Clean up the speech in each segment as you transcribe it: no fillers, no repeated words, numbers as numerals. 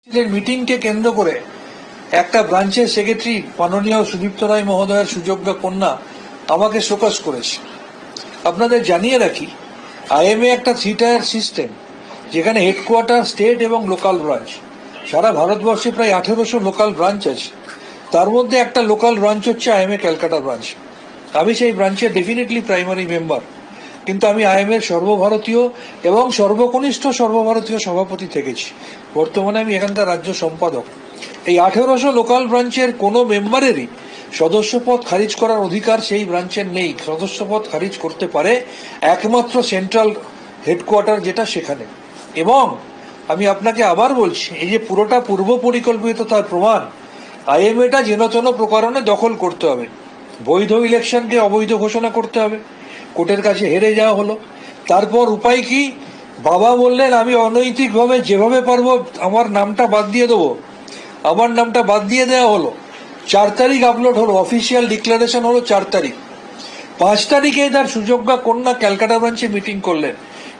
মিটিংকে কেন্দ্র করে একটা ব্রাঞ্চের সেক্রেটারি মাননীয় সুদীপ্ত রায় মহোদয়ের সুযোগ্য কন্যা আমাকে শোকজ করেছে। আপনাদের জানিয়ে রাখি, আইএমএ একটা 3 টায়ার সিস্টেম, যেখানে হেডকোয়ার্টার, স্টেট এবং লোকাল ব্রাঞ্চ। সারা ভারতবর্ষে প্রায় 1800 লোকাল ব্রাঞ্চ আছে। তার মধ্যে একটা লোকাল ব্রাঞ্চ হচ্ছে আইএমএ ক্যালকাটা ব্রাঞ্চ। আমি সেই ব্রাঞ্চের ডেফিনেটলি প্রাইমারি মেম্বার, কিন্তু আমি আইএমএর সর্বভারতীয় এবং সর্বকনিষ্ঠ সর্বভারতীয় সভাপতি থেকেছি। বর্তমানে আমি এখানকার রাজ্য সম্পাদক। এই 1800 লোকাল ব্রাঞ্চের কোনো মেম্বারেরই সদস্যপদ খারিজ করার অধিকার সেই ব্রাঞ্চের নেই। সদস্যপদ খারিজ করতে পারে একমাত্র সেন্ট্রাল হেডকোয়ার্টার, যেটা সেখানে। এবং আমি আপনাকে আবার বলছি, এই যে পুরোটা পূর্ব পরিকল্পিত, তার প্রমাণ আইএমএটা যেন প্রকারণে দখল করতে হবে। বৈধ ইলেকশনকে অবৈধ ঘোষণা করতে হবে। কোর্টের কাছে হেরে যাওয়া হলো। তারপর উপায় কি? বাবা বললেন আমি অনৈতিকভাবে যেভাবে পারবো আমার নামটা বাদ দিয়ে দেবো। আমার নামটা বাদ দিয়ে দেওয়া হলো। 4 তারিখ আপলোড হলো, অফিসিয়াল ডিক্লারেশন হলো 4 তারিখ। 5 তারিখে তার সুযোগ্য কন্যা ক্যালকাটা ব্রাঞ্চে মিটিং করলেন,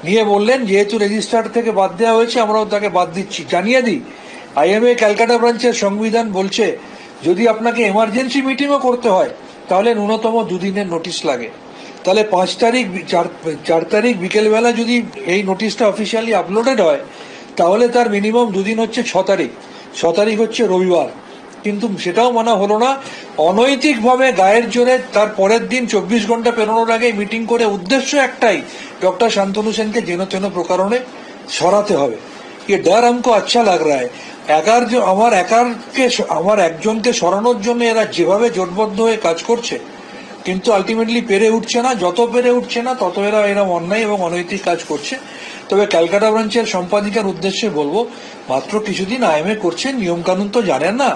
নিয়ে বললেন যেহেতু রেজিস্টার থেকে বাদ দেওয়া হয়েছে আমরাও তাকে বাদ দিচ্ছি। জানিয়ে দিই, আইএমএ ক্যালকাটা ব্রাঞ্চের সংবিধান বলছে যদি আপনাকে এমার্জেন্সি মিটিংও করতে হয় তাহলে ন্যূনতম 2 দিনের নোটিশ লাগে। তাহলে 4 তারিখ বিকেলবেলা যদি এই নোটিশটা অফিসিয়ালি আপলোডেড হয় তাহলে তার মিনিমাম 2 দিন হচ্ছে 6 তারিখ। 6 তারিখ হচ্ছে রবিবার। কিন্তু সেটাও মানা হলো না। অনৈতিকভাবে গায়ের জোরে তার পরের দিন 24 ঘন্টা পেরোনোর আগে মিটিং করে উদ্দেশ্য একটাই, ডক্টর শান্তনু সেনকে যেন তেন প্রকারণে সরাতে হবে। ये डर हमको अच्छा लग रहा है। আমার একজনকে সরানোর জন্য এরা যেভাবে জোটবদ্ধ হয়ে কাজ করছে, কিন্তু আলটিমেটলি পেরে উঠছে না। যত পেরে উঠছে না তত এরা অন্যায় এবং অনৈতিক কাজ করছে। তবে ক্যালকাটা ব্রাঞ্চের সম্পাদিকার উদ্দেশ্যে বলবো, মাত্র কিছুদিন আইএমএ করছেন, নিয়ম কানুন তো জানেন না।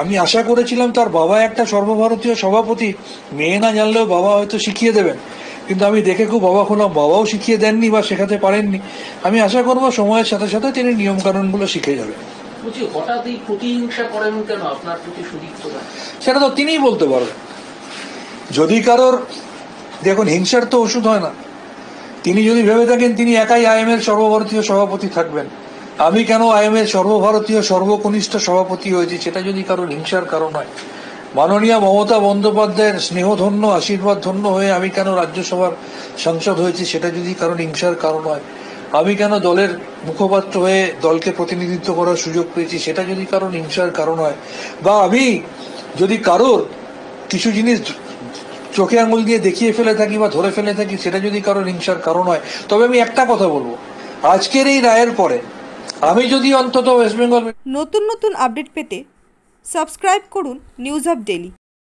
আমি আশা করেছিলাম তার বাবা একটা সর্বভারতীয় সভাপতি, মেয়ে না জানলেও বাবা হয়তো শিখিয়ে দেবেন। কিন্তু আমি দেখে খুব অবাক হলাম, বাবাও শিখিয়ে দেননি বা শেখাতে পারেননি। আমি আশা করব সময়ের সাথে সাথে তিনি নিয়ম কানুনগুলো শিখে যাবেন। হঠাৎই প্রতিহিংসা করেন কেন আপনার প্রতি সুদীপ্ত রায়? সেটা তো তিনিই বলতে পারবেন। যদি কারোর, দেখুন, হিংসার তো ওষুধ হয় না। তিনি যদি ভেবে থাকেন তিনি একাই আইএমএর সর্বভারতীয় সভাপতি থাকবেন, আমি কেন আইএমএর সর্বভারতীয় সর্বকনিষ্ঠ সভাপতি হয়েছি, সেটা যদি কারোর হিংসার কারণ হয়, মাননীয় মমতা বন্দ্যোপাধ্যায়ের স্নেহধন্য আশীর্বাদ ধন্য হয়ে আমি কেন রাজ্যসভার সাংসদ হয়েছি, সেটা যদি কারণ হিংসার কারণ হয়, আমি কেন দলের মুখপাত্র হয়ে দলকে প্রতিনিধিত্ব করার সুযোগ পেয়েছি, সেটা যদি কারণ হিংসার কারণ হয়, বা আমি যদি কারোর কিছু জিনিস চোখে আঙুল দিয়ে দেখিয়ে ফেলে থাকি বা ধরে ফেলে থাকি, সেটা যদি কারোর হিংসার কারণ হয়, তবে আমি একটা কথা বলবো, আজকের এই রায়ের পরে আমি যদি অন্তত ওয়েস্ট বেঙ্গল নতুন আপডেট পেতে সাবস্ক্রাইব করুন নিউজ আপ ডেলি।